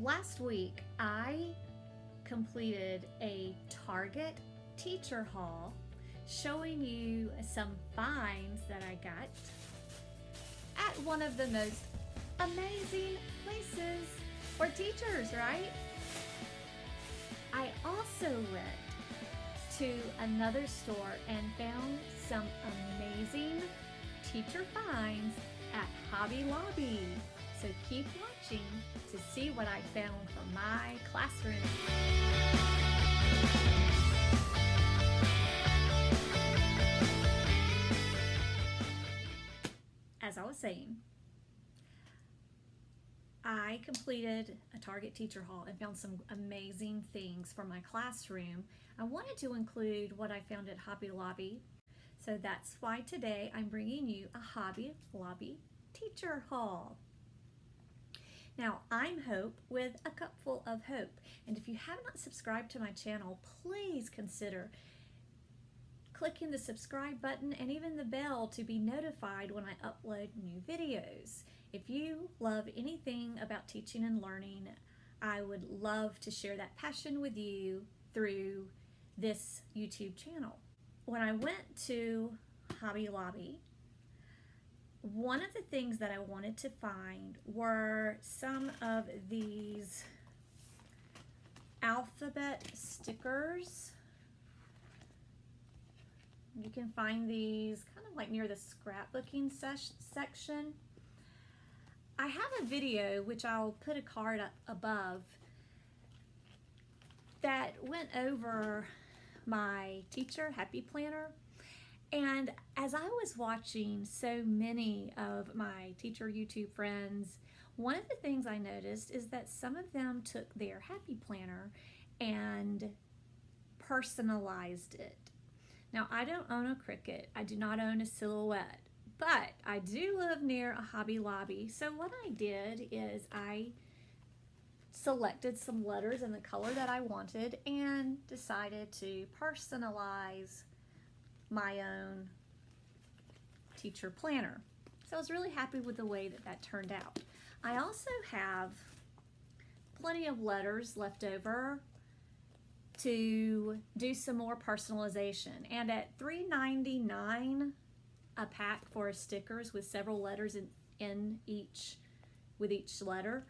Last week, I completed a Target teacher haul showing you some finds that I got at one of the most amazing places for teachers, right? I also went to another store and found some amazing teacher finds at Hobby Lobby. So keep watching to see what I found for my classroom. As I was saying, I completed a Target teacher haul and found some amazing things for my classroom. I wanted to include what I found at Hobby Lobby, so that's why today I'm bringing you a Hobby Lobby teacher haul. Now, I'm Hope with a Cupful of Hope, and if you have not subscribed to my channel, please consider clicking the subscribe button and even the bell to be notified when I upload new videos. If you love anything about teaching and learning, I would love to share that passion with you through this YouTube channel. When I went to Hobby Lobby, one of the things that I wanted to find were some of these alphabet stickers. You can find these kind of like near the scrapbooking section. I have a video, which I'll put a card up above, that went over my Teacher Happy Planner. And as I was watching so many of my teacher YouTube friends, one of the things I noticed is that some of them took their Happy Planner and personalized it. Now, I don't own a Cricut. I do not own a Silhouette, but I do live near a Hobby Lobby. So what I did is I selected some letters in the color that I wanted and decided to personalize my own teacher planner. So I was really happy with the way that that turned out. I also have plenty of letters left over to do some more personalization. And at $3.99 a pack for stickers with several letters in each, with each letter,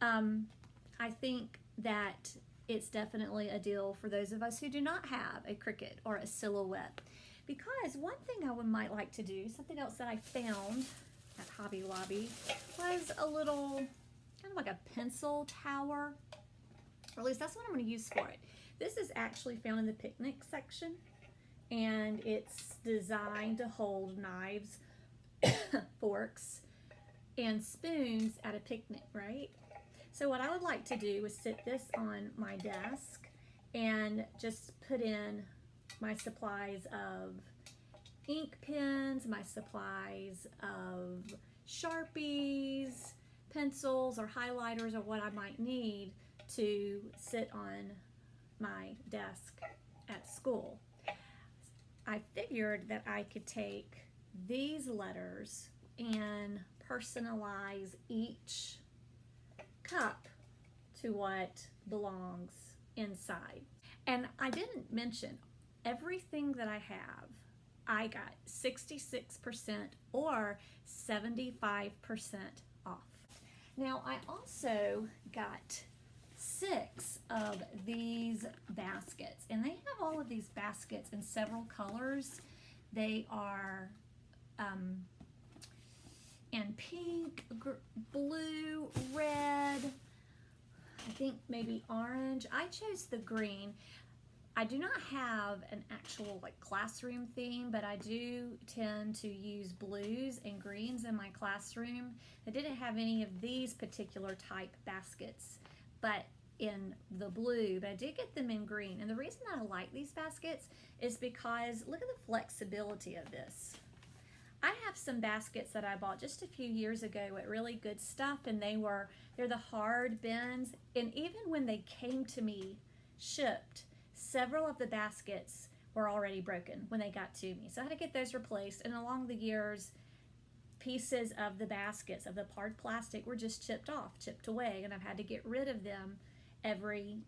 I think that it's definitely a deal for those of us who do not have a Cricut or a Silhouette. Because one thing I might like to do, something else that I found at Hobby Lobby, was a little, kind of like a pencil tower, or at least that's what I'm going to use for it. This is actually found in the picnic section, and it's designed to hold knives, forks, and spoons at a picnic, right? So what I would like to do is sit this on my desk and just put in my supplies of ink pens, my supplies of Sharpies, pencils, or highlighters, or what I might need to sit on my desk at school. I figured that I could take these letters and personalize each cup to what belongs inside. And I didn't mention, everything that I have, I got 66% or 75% off. Now, I also got 6 of these baskets, and they have all of these baskets in several colors. They are in pink, blue, red, I think maybe orange. I chose the green. I do not have an actual like classroom theme, but I do tend to use blues and greens in my classroom. I didn't have any of these particular type baskets, but in the blue, but I did get them in green. And the reason that I like these baskets is because look at the flexibility of this. I have some baskets that I bought just a few years ago with really good stuff, and they're the hard bins, and even when they came to me shipped, several of the baskets were already broken when they got to me. So I had to get those replaced, and along the years, pieces of the baskets of the hard plastic were just chipped off, chipped away, and I've had to get rid of them every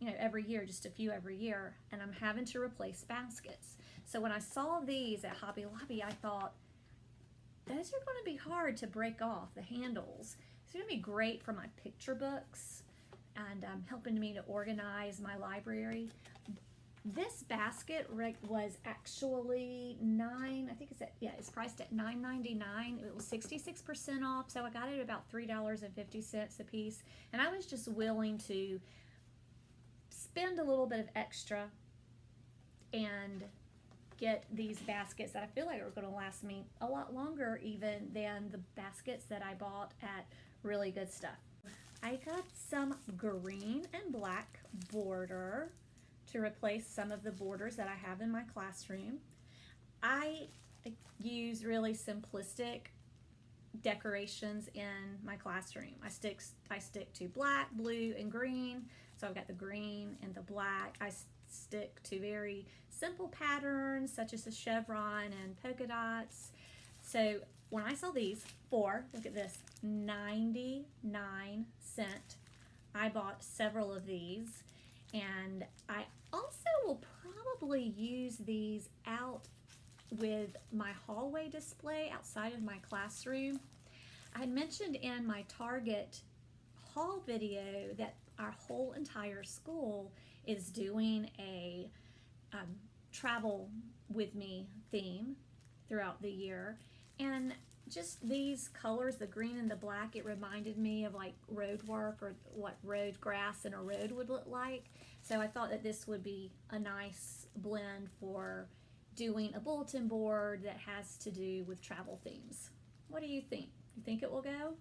year, just a few every year, and I'm having to replace baskets. So when I saw these at Hobby Lobby, I thought, those are going to be hard to break off, the handles. It's going to be great for my picture books and helping me to organize my library. This basket was actually it's priced at $9.99. It was 66% off, so I got it at about $3.50 a piece. And I was just willing to spend a little bit of extra and get these baskets that I feel like are going to last me a lot longer even than the baskets that I bought at Really Good Stuff. I got some green and black border to replace some of the borders that I have in my classroom. I use really simplistic decorations in my classroom. I stick to black, blue, and green. So I've got the green and the black. I stick to very simple patterns such as a chevron and polka dots. So when I saw these look at this, 99¢, I bought several of these, and I also will probably use these out with my hallway display outside of my classroom. I had mentioned in my Target haul video that our whole entire school is doing a travel with me theme throughout the year, and just these colors, the green and the black, it reminded me of like road work or what road grass and a road would look like. So I thought that this would be a nice blend for doing a bulletin board that has to do with travel themes. What do you think? You think it will go?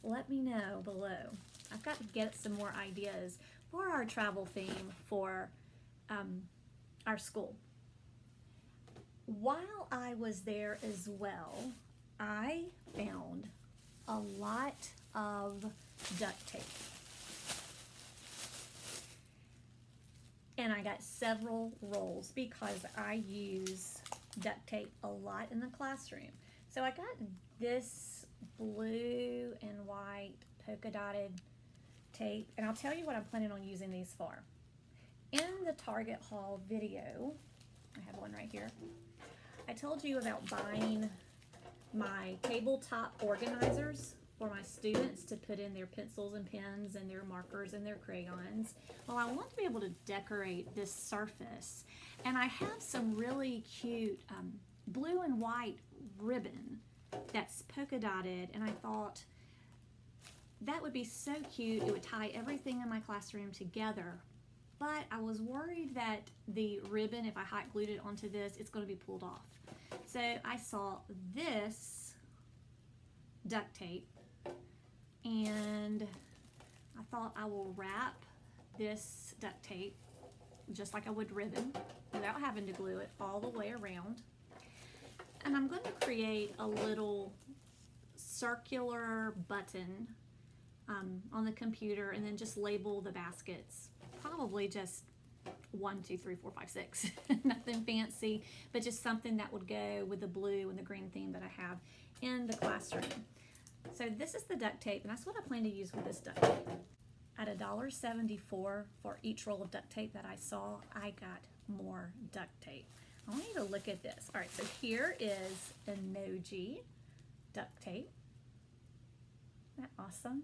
Let me know below. I've got to get some more ideas for our travel theme for our school. While I was there as well, I found a lot of duct tape. And I got several rolls because I use duct tape a lot in the classroom. So I got this blue and white polka dotted tape, and I'll tell you what I'm planning on using these for. In the Target haul video, I have one right here, I told you about buying my tabletop organizers for my students to put in their pencils and pens and their markers and their crayons. Well, I want to be able to decorate this surface, and I have some really cute blue and white ribbon that's polka dotted, and I thought that would be so cute. It would tie everything in my classroom together. But I was worried that the ribbon, if I hot glued it onto this, it's going to be pulled off. So I saw this duct tape, and I thought I will wrap this duct tape just like I would ribbon without having to glue it all the way around. And I'm going to create a little circular button on the computer, and then just label the baskets. Probably just 1, 2, 3, 4, 5, 6. Nothing fancy, but just something that would go with the blue and the green theme that I have in the classroom. So this is the duct tape, and that's what I plan to use with this duct tape. At $1.74 for each roll of duct tape that I saw, I got more duct tape. I want you to look at this. All right, so here is emoji duct tape. Isn't that awesome?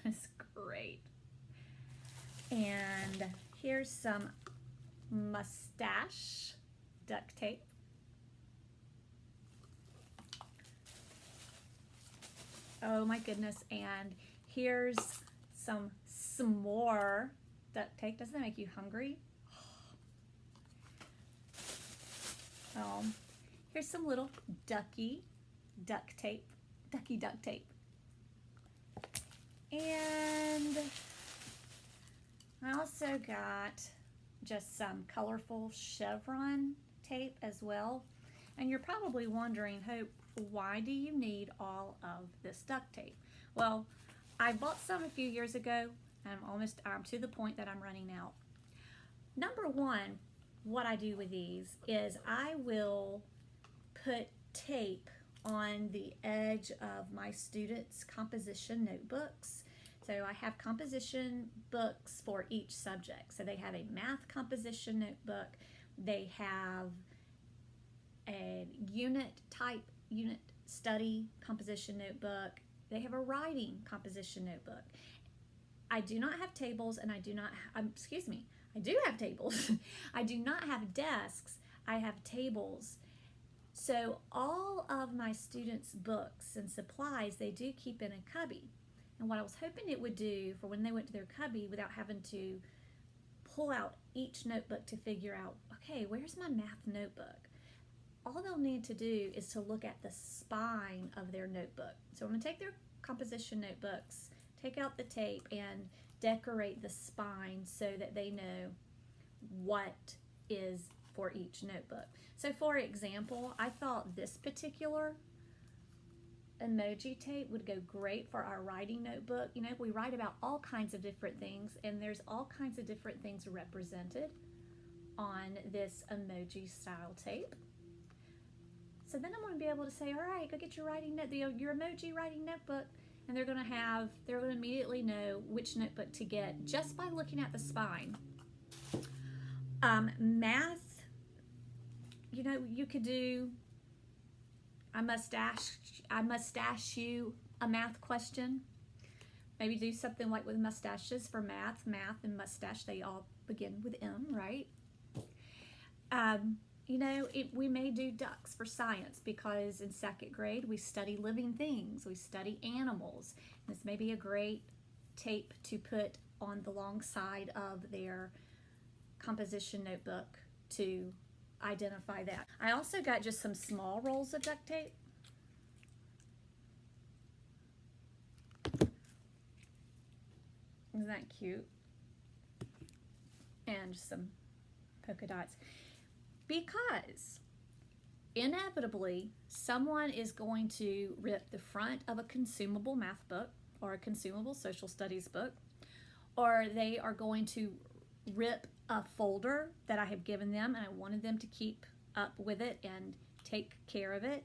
That is great. And here's some mustache duct tape. Oh my goodness, and here's some s'more duct tape. Doesn't that make you hungry? Here's some little ducky duct tape. And I also got just some colorful chevron tape as well. And you're probably wondering, Hope, why do you need all of this duct tape? Well, I bought some a few years ago, and I'm to the point that I'm running out. Number one, what I do with these is I will put tape on the edge of my students' composition notebooks. So I have composition books for each subject. So they have a math composition notebook, they have a unit study composition notebook, they have a writing composition notebook. I do not have tables, and I do have tables. I do not have desks, I have tables. So all of my students' books and supplies, they do keep in a cubby. And what I was hoping it would do for when they went to their cubby without having to pull out each notebook to figure out, okay, where's my math notebook? All they'll need to do is to look at the spine of their notebook. So I'm going to take their composition notebooks, take out the tape, and decorate the spine so that they know what is for each notebook. So for example, I thought this particular emoji tape would go great for our writing notebook. You know, we write about all kinds of different things, and there's all kinds of different things represented on this emoji style tape. So then I'm going to be able to say, all right, go get your your emoji writing notebook, and they're going to immediately know which notebook to get just by looking at the spine. Math, you know, you could do I mustache you a math question. Maybe do something like with mustaches for math. Math and mustache, they all begin with M, right? You know, we may do ducks for science, because in second grade we study living things, we study animals. This may be a great tape to put on the long side of their composition notebook to identify that. I also got just some small rolls of duct tape. Isn't that cute? And just some polka dots. Because inevitably someone is going to rip the front of a consumable math book or a consumable social studies book, or they are going to rip a folder that I have given them and I wanted them to keep up with it and take care of it.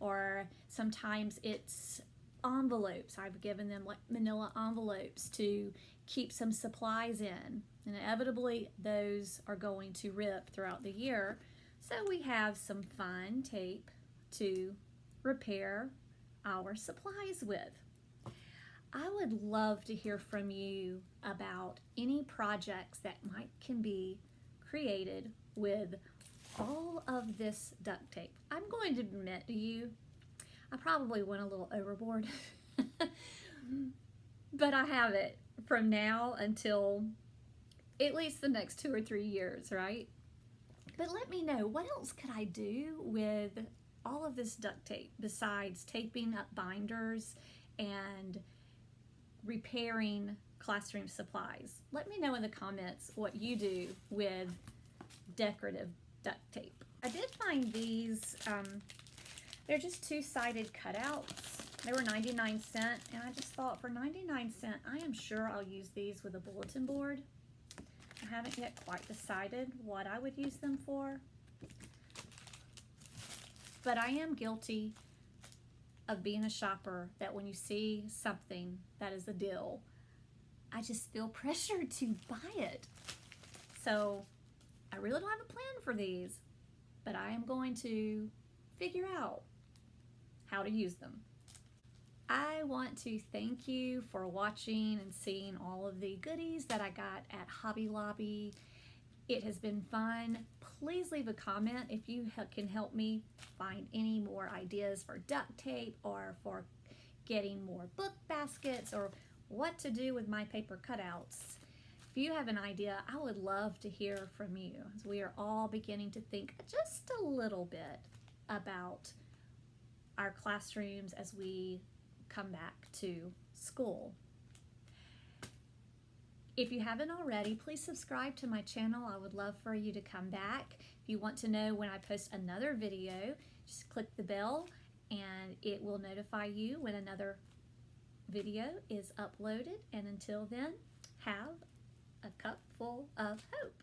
Or sometimes it's envelopes. I've given them like manila envelopes to keep some supplies in. And inevitably those are going to rip throughout the year. So we have some fun tape to repair our supplies with. I would love to hear from you about any projects that can be created with all of this duct tape. I'm going to admit to you, I probably went a little overboard, but I have it from now until at least the next 2 or 3 years, right? But let me know, what else could I do with all of this duct tape besides taping up binders and repairing classroom supplies? Let me know in the comments what you do with decorative duct tape. I did find these, they're just two-sided cutouts. They were 99¢, and I just thought for 99¢, I am sure I'll use these with a bulletin board. I haven't yet quite decided what I would use them for, but I am guilty of being a shopper that when you see something that is a deal, I just feel pressured to buy it. So I really don't have a plan for these, but I am going to figure out how to use them. I want to thank you for watching and seeing all of the goodies that I got at Hobby Lobby. It has been fun. Please leave a comment if you can help me find any more ideas for duct tape or for getting more book baskets or what to do with my paper cutouts. If you have an idea, I would love to hear from you, as we are all beginning to think just a little bit about our classrooms as we come back to school. If you haven't already, please subscribe to my channel. I would love for you to come back. If you want to know when I post another video, just click the bell and it will notify you when another video is uploaded. And until then, have a cup full of hope.